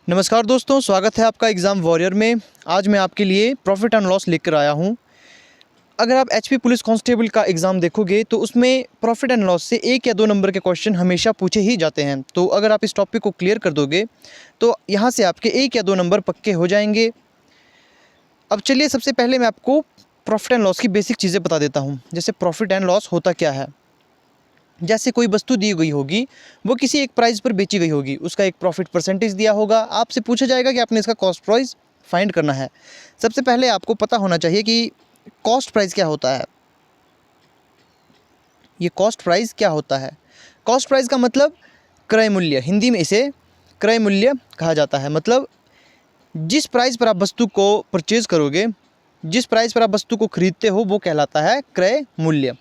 नमस्कार दोस्तों, स्वागत है आपका एग्ज़ाम वॉरियर में। आज मैं आपके लिए प्रॉफिट एंड लॉस लेकर आया हूं। अगर आप एचपी पुलिस कांस्टेबल का एग्ज़ाम देखोगे तो उसमें प्रॉफिट एंड लॉस से 1 या 2 नंबर के क्वेश्चन हमेशा पूछे ही जाते हैं। तो अगर आप इस टॉपिक को क्लियर कर दोगे तो यहाँ से आपके 1 या 2 नंबर पक्के हो जाएंगे। अब चलिए, सबसे पहले मैं आपको प्रॉफिट एंड लॉस की बेसिक चीज़ें बता देता हूँ। जैसे प्रॉफिट एंड लॉस होता क्या है। जैसे कोई वस्तु दी गई होगी, वो किसी एक प्राइस पर बेची गई होगी, उसका एक प्रॉफिट परसेंटेज दिया होगा। आपसे पूछा जाएगा कि आपने इसका कॉस्ट प्राइस फाइंड करना है। सबसे पहले आपको पता होना चाहिए कि कॉस्ट प्राइस क्या होता है। ये कॉस्ट प्राइस क्या होता है? कॉस्ट प्राइस का मतलब क्रय मूल्य, हिंदी में इसे क्रय मूल्य कहा जाता है। मतलब जिस प्राइस पर आप वस्तु को परचेज करोगे, जिस प्राइस पर आप वस्तु को खरीदते हो, वो कहलाता है क्रय मूल्य।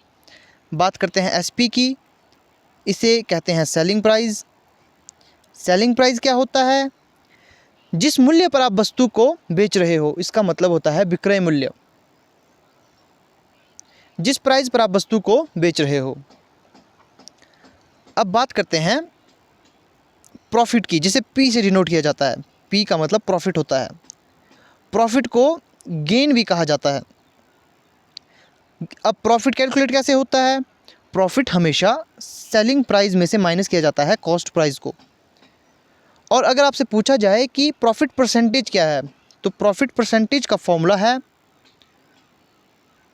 बात करते हैं एसपी की, इसे कहते हैं सेलिंग प्राइस। सेलिंग प्राइस क्या होता है? जिस मूल्य पर आप वस्तु को बेच रहे हो, इसका मतलब होता है विक्रय मूल्य। जिस प्राइस पर आप वस्तु को बेच रहे हो। अब बात करते हैं प्रॉफिट की, जिसे पी से डिनोट किया जाता है। पी का मतलब प्रॉफिट होता है। प्रॉफिट को गेन भी कहा जाता है। अब प्रॉफिट कैलकुलेट कैसे होता है? प्रॉफिट हमेशा सेलिंग प्राइस में से माइनस किया जाता है कॉस्ट प्राइस को। और अगर आपसे पूछा जाए कि प्रॉफिट परसेंटेज क्या है, तो प्रॉफिट परसेंटेज का फॉर्मूला है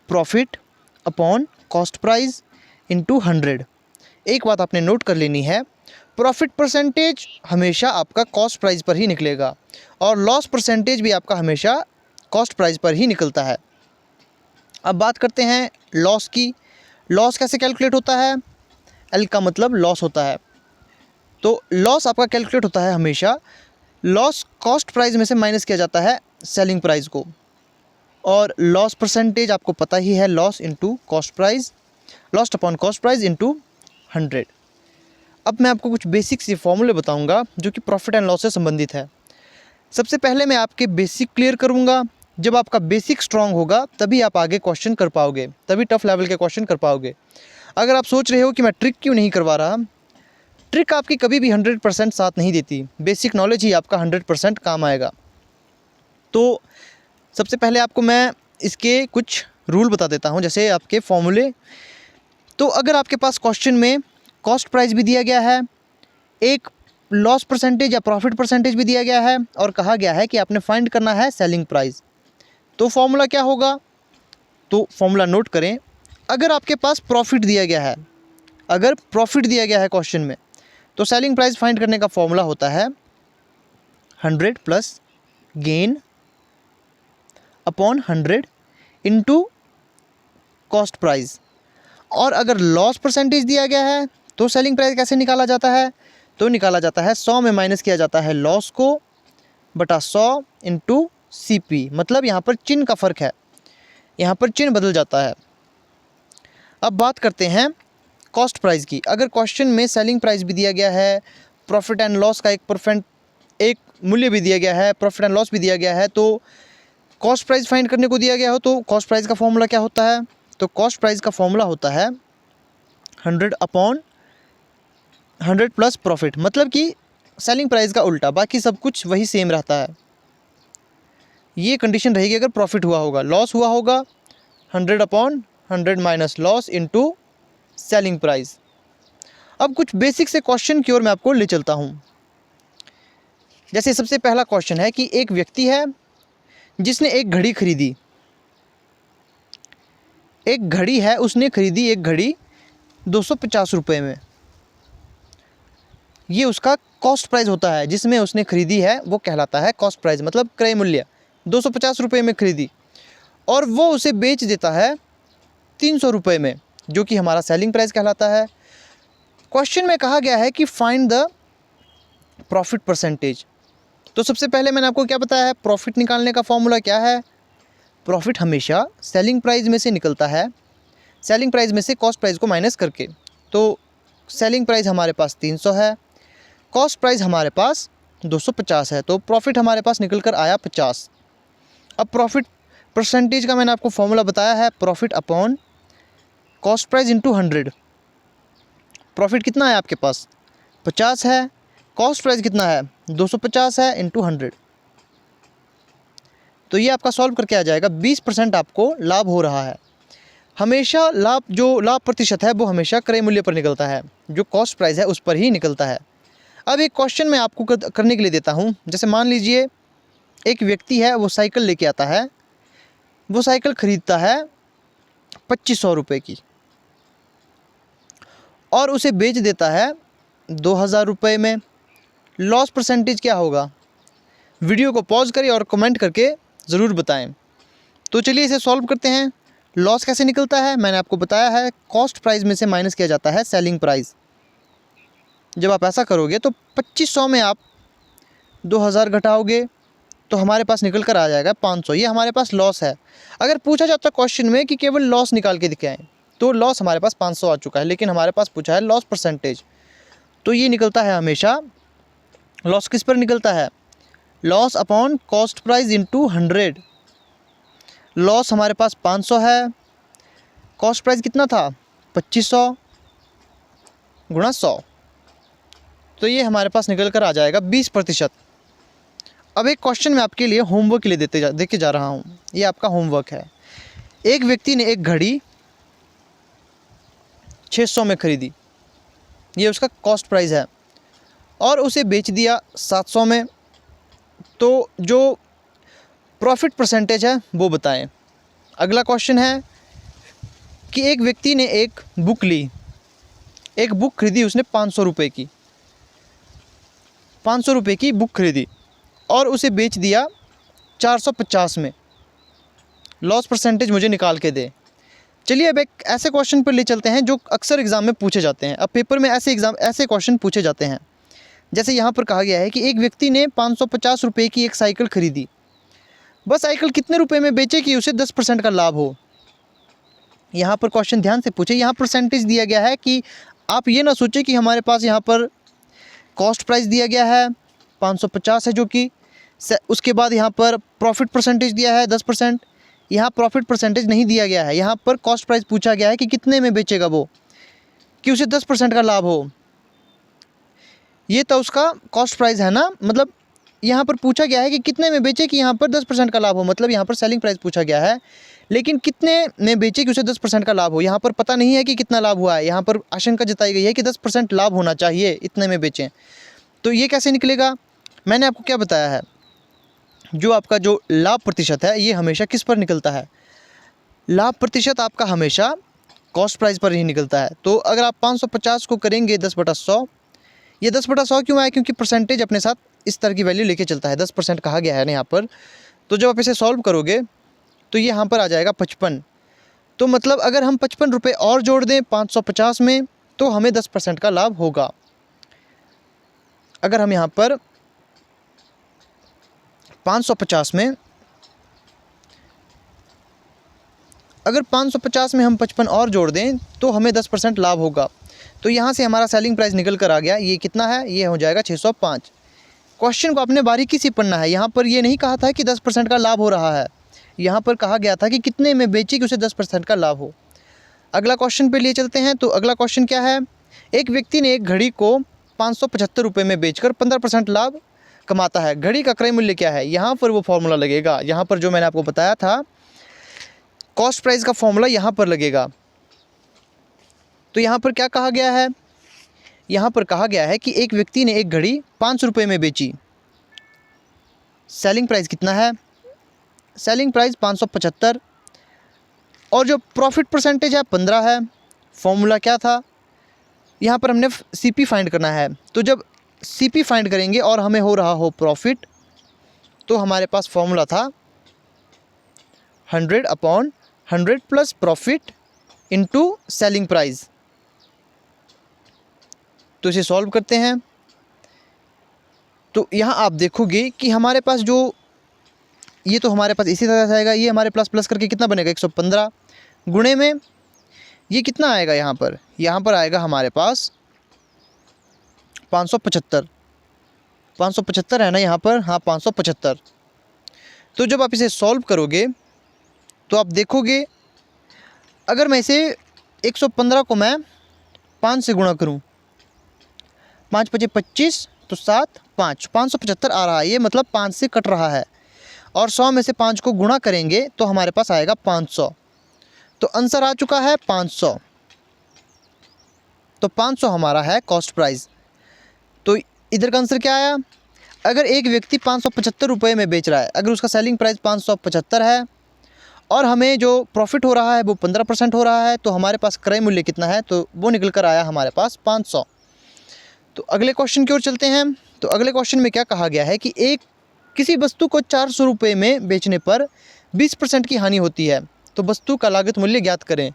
profit upon cost price into 100। एक बात आपने नोट कर लेनी है, प्रॉफिट परसेंटेज हमेशा आपका कॉस्ट प्राइस पर ही निकलेगा और लॉस परसेंटेज भी आपका हमेशा कॉस्ट प्राइस पर ही निकलता है। अब बात करते हैं लॉस की। लॉस कैसे कैलकुलेट होता है? एल का मतलब लॉस होता है। तो लॉस आपका कैलकुलेट होता है हमेशा, लॉस कॉस्ट प्राइस में से माइनस किया जाता है सेलिंग प्राइस को। और लॉस परसेंटेज आपको पता ही है, loss into cost price, lost upon cost price into 100। अब मैं आपको कुछ बेसिक से फॉर्मूले बताऊंगा जो कि प्रॉफिट एंड लॉस से संबंधित है। सबसे पहले मैं आपके बेसिक क्लियर करूंगा। जब आपका बेसिक स्ट्रांग होगा तभी आप आगे क्वेश्चन कर पाओगे, तभी टफ लेवल के क्वेश्चन कर पाओगे। अगर आप सोच रहे हो कि मैं ट्रिक क्यों नहीं करवा रहा, ट्रिक आपकी कभी भी 100% साथ नहीं देती। बेसिक नॉलेज ही आपका 100% काम आएगा। तो सबसे पहले आपको मैं इसके कुछ रूल बता देता हूँ, जैसे आपके फॉर्मूले। तो अगर आपके पास क्वेश्चन में कॉस्ट प्राइस भी दिया गया है, एक लॉस परसेंटेज या प्रॉफिट परसेंटेज भी दिया गया है और कहा गया है कि आपने फाइंड करना है सेलिंग प्राइस, तो फॉर्मूला क्या होगा? तो फॉर्मूला नोट करें। अगर आपके पास प्रॉफिट दिया गया है, अगर प्रॉफिट दिया गया है क्वेश्चन में, तो सेलिंग प्राइस फाइंड करने का फॉर्मूला होता है 100 plus gain upon 100 into cost price. और अगर लॉस परसेंटेज दिया गया है तो सेलिंग प्राइस कैसे निकाला जाता है? तो निकाला जाता है 100 में माइनस किया जाता है लॉस को बटा 100 इंटू CP। मतलब यहाँ पर चिन्ह का फ़र्क है, यहाँ पर चिन्ह बदल जाता है। अब बात करते हैं कॉस्ट प्राइस की। अगर क्वेश्चन में सेलिंग प्राइस भी दिया गया है, प्रॉफिट एंड लॉस का एक मूल्य भी दिया गया है, प्रॉफिट एंड लॉस भी दिया गया है, तो कॉस्ट प्राइस फाइंड करने को दिया गया हो, तो कॉस्ट प्राइस का फॉर्मूला क्या होता है? तो कॉस्ट प्राइस का फॉर्मूला होता है 100 अपॉन 100 प्लस प्रॉफिट। मतलब कि सेलिंग प्राइस का उल्टा, बाकी सब कुछ वही सेम रहता है। ये कंडीशन रहेगी अगर प्रॉफिट हुआ होगा। लॉस हुआ होगा 100 upon 100 minus loss into selling price. अब कुछ बेसिक से क्वेश्चन की ओर मैं आपको ले चलता हूँ। जैसे सबसे पहला क्वेश्चन है कि एक व्यक्ति है जिसने एक घड़ी खरीदी। एक घड़ी है, उसने खरीदी एक घड़ी 250 रुपये में। ये उसका कॉस्ट प्राइस होता है, जिसमें उसने खरीदी है वो कहलाता है कॉस्ट प्राइस, मतलब क्रय मूल्य। 250 रुपये में खरीदी और वो उसे बेच देता है 300 रुपये में, जो कि हमारा सेलिंग प्राइस कहलाता है। क्वेश्चन में कहा गया है कि फाइंड द प्रॉफिट परसेंटेज। तो सबसे पहले मैंने आपको क्या बताया है, प्रॉफिट निकालने का फॉर्मूला क्या है? प्रॉफिट हमेशा सेलिंग प्राइस में से निकलता है, सेलिंग प्राइस में से कॉस्ट प्राइस को माइनस करके। तो सेलिंग प्राइस हमारे पास 300 है, कॉस्ट प्राइस हमारे पास 250 है, तो प्रॉफिट हमारे पास निकल कर आया 50। अब प्रॉफिट परसेंटेज का मैंने आपको फॉर्मूला बताया है, profit upon cost price into 100। Profit कितना है आपके पास? 50 है, कॉस्ट प्राइस कितना है 250 है इंटू 100, तो ये आपका सॉल्व करके आ जाएगा 20% आपको लाभ हो रहा है। हमेशा लाभ प्रतिशत है वो हमेशा क्रय मूल्य पर निकलता है, जो कॉस्ट प्राइस है उस पर ही निकलता है। अब एक क्वेश्चन मैं आपको करने के लिए देता हूँ। जैसे मान लीजिए एक व्यक्ति है, वो साइकिल लेके आता है, वो साइकिल खरीदता है 2500 रुपये की और उसे बेच देता है 2000 रुपये में। लॉस परसेंटेज क्या होगा? वीडियो को पॉज करिए और कमेंट करके ज़रूर बताएं। तो चलिए इसे सॉल्व करते हैं। लॉस कैसे निकलता है मैंने आपको बताया है, कॉस्ट प्राइस में से माइनस किया जाता है सेलिंग प्राइस। जब आप ऐसा करोगे तो 2500 में आप 2000 घटाओगे तो हमारे पास निकल कर आ जाएगा 500। ये हमारे पास लॉस है। अगर पूछा जाता क्वेश्चन में कि केवल लॉस निकाल के दिखाएं तो लॉस हमारे पास 500 आ चुका है, लेकिन हमारे पास पूछा है लॉस परसेंटेज, तो ये निकलता है हमेशा, लॉस किस पर निकलता है? Loss upon cost price into 100। Loss हमारे पास 500 है, कॉस्ट प्राइस कितना था 2500 गुणा 100, तो ये हमारे पास निकल कर आ जाएगा 20%। अब एक क्वेश्चन मैं आपके लिए होमवर्क के लिए दे के जा रहा हूँ। ये आपका होमवर्क है। एक व्यक्ति ने एक घड़ी 600 में खरीदी, ये उसका कॉस्ट प्राइस है, और उसे बेच दिया 700 में, तो जो प्रॉफिट परसेंटेज है वो बताएं। अगला क्वेश्चन है कि एक व्यक्ति ने एक बुक ली, एक बुक खरीदी उसने 500 रुपये की, 500 रुपये की बुक खरीदी और उसे बेच दिया 450 में। लॉस परसेंटेज मुझे निकाल के दे। चलिए अब एक ऐसे क्वेश्चन पर ले चलते हैं जो अक्सर एग्ज़ाम में पूछे जाते हैं। अब पेपर में ऐसे क्वेश्चन पूछे जाते हैं। जैसे यहाँ पर कहा गया है कि एक व्यक्ति ने 550 रुपये की एक साइकिल खरीदी, वह साइकिल कितने रुपए में बेचे कि उसे 10% का लाभ हो। यहाँ पर क्वेश्चन ध्यान से पूछे, यहाँ परसेंटेज दिया गया है कि आप ये ना सोचें कि हमारे पास यहाँ पर कॉस्ट प्राइस दिया गया है 550 है, जो कि उसके बाद यहाँ पर प्रॉफिट परसेंटेज दिया है 10%। यहाँ प्रॉफिट परसेंटेज नहीं दिया गया है, यहाँ पर कॉस्ट प्राइस पूछा गया है कि कितने में बेचेगा वो, कि उसे 10% का लाभ हो। ये तो उसका कॉस्ट प्राइस है ना, मतलब यहाँ पर पूछा गया है कि कितने में बेचे कि यहाँ पर 10% का लाभ हो, मतलब यहाँ पर सेलिंग प्राइस पूछा गया है, लेकिन कितने में बेचे कि उसे 10% का लाभ हो। यहाँ पर पता नहीं है कि कितना लाभ हुआ है, यहाँ पर आशंका जताई गई है कि 10% लाभ होना चाहिए, इतने में बेचें। तो ये कैसे निकलेगा? मैंने आपको क्या बताया है, जो आपका जो लाभ प्रतिशत है ये हमेशा किस पर निकलता है? लाभ प्रतिशत आपका हमेशा कॉस्ट प्राइस पर ही निकलता है। तो अगर आप 550 को करेंगे 10/100, ये 10/100 क्यों आया? क्योंकि परसेंटेज अपने साथ इस तरह की वैल्यू लेके चलता है, 10% कहा गया है ना यहाँ पर। तो जब आप इसे सॉल्व करोगे तो ये यहाँ पर आ जाएगा 55। तो मतलब अगर हम 55 रुपये और जोड़ दें 550 में तो हमें 10% का लाभ होगा। अगर हम यहाँ पर 550 में, अगर 550 में हम 55 और जोड़ दें तो हमें 10% लाभ होगा। तो यहाँ से हमारा सेलिंग प्राइस निकल कर आ गया। ये कितना है? ये हो जाएगा 605। क्वेश्चन को आपने बारीकी से पढ़ना है। यहाँ पर ये नहीं कहा था कि 10% का लाभ हो रहा है, यहाँ पर कहा गया था कि कितने में बेची कि उसे 10% का लाभ हो। अगला क्वेश्चन पे लिए चलते हैं। तो अगला क्वेश्चन क्या है? एक व्यक्ति ने एक घड़ी को 575 रुपये में बेचकर 15% लाभ कमाता है। घड़ी का क्रय मूल्य क्या है? यहाँ पर वो फॉर्मूला लगेगा, यहाँ पर जो मैंने आपको बताया था कॉस्ट प्राइस का फॉर्मूला यहाँ पर लगेगा। तो यहाँ पर क्या कहा गया है? यहाँ पर कहा गया है कि एक व्यक्ति ने एक घड़ी 500 रुपये में बेची। सेलिंग प्राइस कितना है? सेलिंग प्राइस 575, और जो प्रॉफिट परसेंटेज है 15 है। फॉर्मूला क्या था? यहाँ पर हमने सीपी फाइंड करना है। तो जब सीपी फाइंड करेंगे और हमें हो रहा हो प्रॉफिट, तो हमारे पास फॉर्मूला था 100/100 plus profit into selling price. तो इसे सॉल्व करते हैं। तो यहाँ आप देखोगे कि हमारे पास जो ये तो हमारे पास इसी तरह से आएगा। ये हमारे प्लस करके कितना बनेगा? 115 गुणे में ये कितना आएगा? यहाँ पर आएगा हमारे पास 575। 575 है ना यहाँ पर? हाँ 575। तो जब आप इसे सॉल्व करोगे तो आप देखोगे, अगर मैं इसे 115 को मैं 5 से गुणा करूँ, 5 × 5 = 25, तो 7 5 575 आ रहा है, ये मतलब 5 से कट रहा है और 100 में से 5 को गुणा करेंगे तो हमारे पास आएगा 500। तो आंसर आ चुका है 500। तो 500 हमारा है कॉस्ट प्राइस। तो इधर का आंसर क्या आया? अगर एक व्यक्ति 575 रुपये में बेच रहा है, अगर उसका सेलिंग प्राइस 575 है और हमें जो प्रॉफिट हो रहा है वो 15% हो रहा है, तो हमारे पास क्रय मूल्य कितना है? तो वो निकल कर आया हमारे पास 500। तो अगले क्वेश्चन की ओर चलते हैं। तो अगले क्वेश्चन में क्या कहा गया है कि किसी वस्तु को 400 रुपये में बेचने पर 20% की हानि होती है, तो वस्तु का लागत मूल्य ज्ञात करें।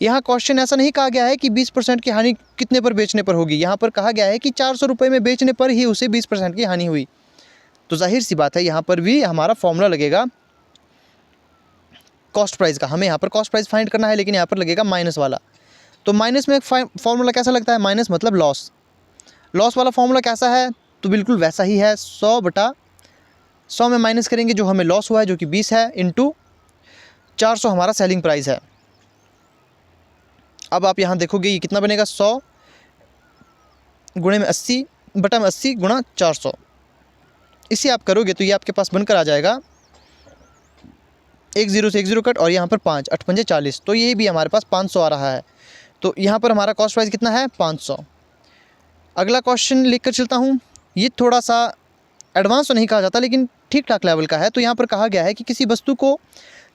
यहाँ क्वेश्चन ऐसा नहीं कहा गया है कि 20% की हानि कितने पर बेचने पर होगी, यहाँ पर कहा गया है कि 400 रुपये में बेचने पर ही उसे 20% की हानि हुई। तो जाहिर सी बात है यहाँ पर भी हमारा फॉर्मूला लगेगा कॉस्ट प्राइस का। हमें यहाँ पर कॉस्ट प्राइस फाइंड करना है, लेकिन यहाँ पर लगेगा माइनस वाला। तो माइनस में फॉर्मूला कैसा लगता है? माइनस मतलब लॉस। लॉस वाला फॉर्मूला कैसा है? तो बिल्कुल वैसा ही है, 100/100 में माइनस करेंगे जो हमें लॉस हुआ है, जो कि 20 है, इंटू 400 हमारा सेलिंग प्राइस है। अब आप यहाँ देखोगे ये कितना बनेगा, 100 गुणे में 80/80 गुणा 400। इसे आप करोगे तो ये आपके पास बनकर आ जाएगा 1 0 से 1 0 कट और यहाँ पर 5 8 5 40। तो ये भी हमारे पास 500 आ रहा है। तो यहाँ पर हमारा कॉस्ट प्राइस कितना है? 500। अगला क्वेश्चन लिख कर चलता हूँ। ये थोड़ा सा एडवांस तो नहीं कहा जाता, लेकिन ठीक ठाक लेवल का है। तो यहाँ पर कहा गया है कि किसी वस्तु को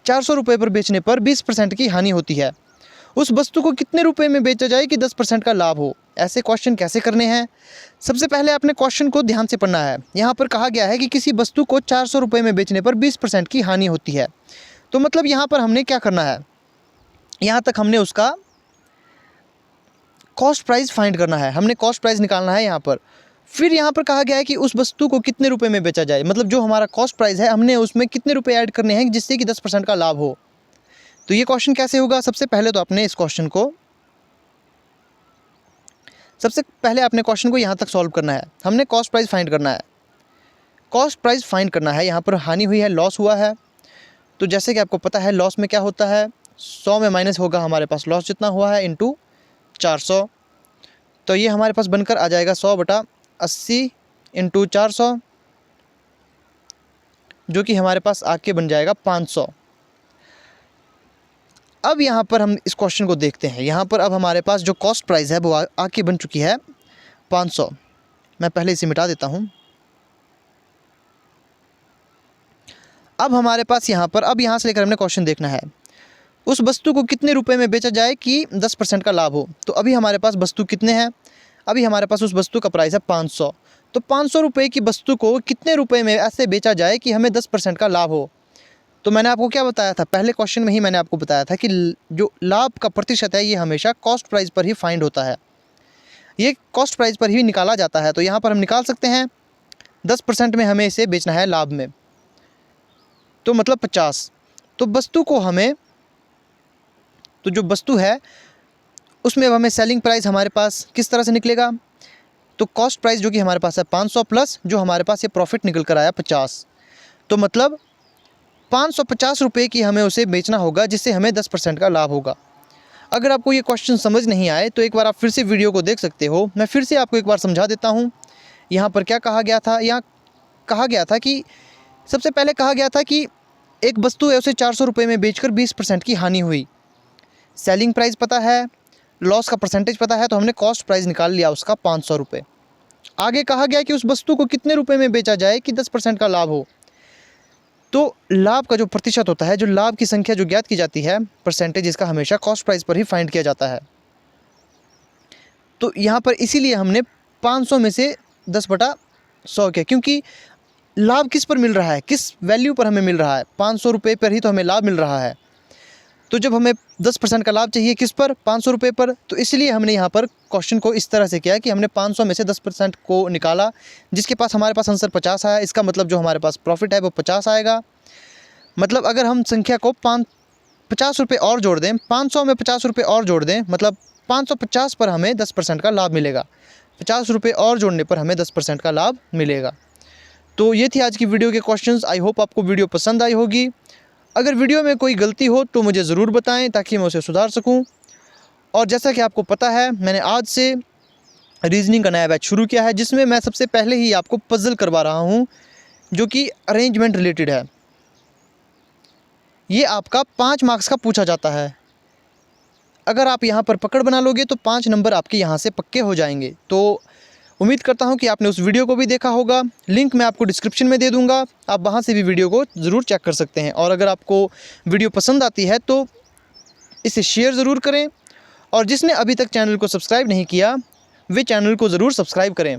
400 रुपये पर बेचने पर 20% की हानि होती है, उस वस्तु को कितने रुपए में बेचा जाए कि 10% का लाभ हो। ऐसे क्वेश्चन कैसे करने हैं? सबसे पहले आपने क्वेश्चन को ध्यान से पढ़ना है। यहाँ पर कहा गया है कि किसी वस्तु को 400 रुपये में बेचने पर 20% की हानि होती है। तो मतलब यहाँ पर हमने क्या करना है? यहाँ तक हमने उसका कॉस्ट प्राइस फाइंड करना है, हमने कॉस्ट प्राइस निकालना है यहाँ पर। फिर यहाँ पर कहा गया है कि उस वस्तु को कितने रुपए में बेचा जाए, मतलब जो हमारा कॉस्ट प्राइस है हमने उसमें कितने रुपए ऐड करने हैं जिससे कि 10% का लाभ हो। तो ये क्वेश्चन कैसे होगा? सबसे पहले आपने क्वेश्चन को यहाँ तक सॉल्व करना है। हमने कॉस्ट प्राइस फाइंड करना है। कॉस्ट प्राइस फाइंड करना है, यहाँ पर हानि हुई है, लॉस हुआ है। तो जैसे कि आपको पता है लॉस में क्या होता है, 100 में माइनस होगा हमारे पास लॉस जितना हुआ है इंटू 400। तो ये हमारे पास बनकर आ जाएगा 100/80 इंटू 400, जो कि हमारे पास आके बन जाएगा 500। अब यहाँ पर हम इस क्वेश्चन को देखते हैं। यहाँ पर अब हमारे पास जो कॉस्ट प्राइस है वो आके बन चुकी है 500। मैं पहले इसे मिटा देता हूँ। अब हमारे पास यहाँ पर अब यहाँ से लेकर हमने क्वेश्चन देखना है, उस वस्तु को कितने रुपए में बेचा जाए कि 10% का लाभ हो। तो अभी हमारे पास वस्तु कितने हैं? अभी हमारे पास उस वस्तु का प्राइस है 500। तो 500 रुपये की वस्तु को कितने रुपए में ऐसे बेचा जाए कि हमें 10% का लाभ हो। तो मैंने आपको क्या बताया था? पहले क्वेश्चन में ही मैंने आपको बताया था कि जो लाभ का प्रतिशत है ये हमेशा कॉस्ट प्राइस पर ही फाइंड होता है, ये कॉस्ट प्राइस पर ही निकाला जाता है। तो यहाँ पर हम निकाल सकते हैं 10% में हमें इसे बेचना है लाभ में, तो मतलब 50। तो वस्तु को हमें, तो जो वस्तु है उसमें अब हमें सेलिंग प्राइस हमारे पास किस तरह से निकलेगा? तो कॉस्ट प्राइस जो कि हमारे पास है 500 प्लस जो हमारे पास ये प्रॉफिट निकल कर आया 50। तो मतलब 550 रुपये की हमें उसे बेचना होगा जिससे हमें 10% का लाभ होगा। अगर आपको ये क्वेश्चन समझ नहीं आए तो एक बार आप फिर से वीडियो को देख सकते हो। मैं फिर से आपको एक बार समझा देता हूँ। यहाँ पर क्या कहा गया था? यहाँ कहा गया था कि सबसे पहले कहा गया था कि एक वस्तु है उसे 400 रुपये में बेचकर 20% की हानि हुई। सेलिंग प्राइस पता है, लॉस का परसेंटेज पता है, तो हमने कॉस्ट प्राइस निकाल लिया उसका 500 रुपये। आगे कहा गया कि उस वस्तु को कितने रुपए में बेचा जाए कि 10% का लाभ हो। तो लाभ का जो प्रतिशत होता है, जो लाभ की संख्या जो ज्ञात की जाती है, परसेंटेज, इसका हमेशा कॉस्ट प्राइस पर ही फाइंड किया जाता है। तो यहाँ पर इसीलिए हमने 500 में से 10/100 किया, क्योंकि लाभ किस पर मिल रहा है, किस वैल्यू पर हमें मिल रहा है? 500 रुपये पर ही तो हमें लाभ मिल रहा है। तो जब हमें 10% का लाभ चाहिए किस पर? 500 रुपये पर। तो इसलिए हमने यहाँ पर क्वेश्चन को इस तरह से किया कि हमने 500 में से 10% को निकाला, जिसके पास हमारे पास आंसर 50 आया। इसका मतलब जो हमारे पास प्रॉफिट है वो 50 आएगा। मतलब अगर हम संख्या को 50 रुपये और जोड़ दें, 500 में 50 रुपये और जोड़ दें, मतलब 550 पर हमें 10% का लाभ मिलेगा। 50 रुपये और जोड़ने पर हमें 10% का लाभ मिलेगा। तो ये थी आज की वीडियो के क्वेश्चंस। आई होप आपको वीडियो पसंद आई होगी। अगर वीडियो में कोई गलती हो तो मुझे ज़रूर बताएं ताकि मैं उसे सुधार सकूं। और जैसा कि आपको पता है, मैंने आज से रीजनिंग का नया बैच शुरू किया है, जिसमें मैं सबसे पहले ही आपको पजल करवा रहा हूँ जो कि अरेंजमेंट रिलेटेड है। ये आपका 5 मार्क्स का पूछा जाता है। अगर आप यहाँ पर पकड़ बना लोगे तो 5 नंबर आपके यहाँ से पक्के हो जाएंगे। तो उम्मीद करता हूँ कि आपने उस वीडियो को भी देखा होगा। लिंक मैं आपको डिस्क्रिप्शन में दे दूँगा, आप वहाँ से भी वीडियो को ज़रूर चेक कर सकते हैं। और अगर आपको वीडियो पसंद आती है तो इसे शेयर ज़रूर करें, और जिसने अभी तक चैनल को सब्सक्राइब नहीं किया वे चैनल को ज़रूर सब्सक्राइब करें।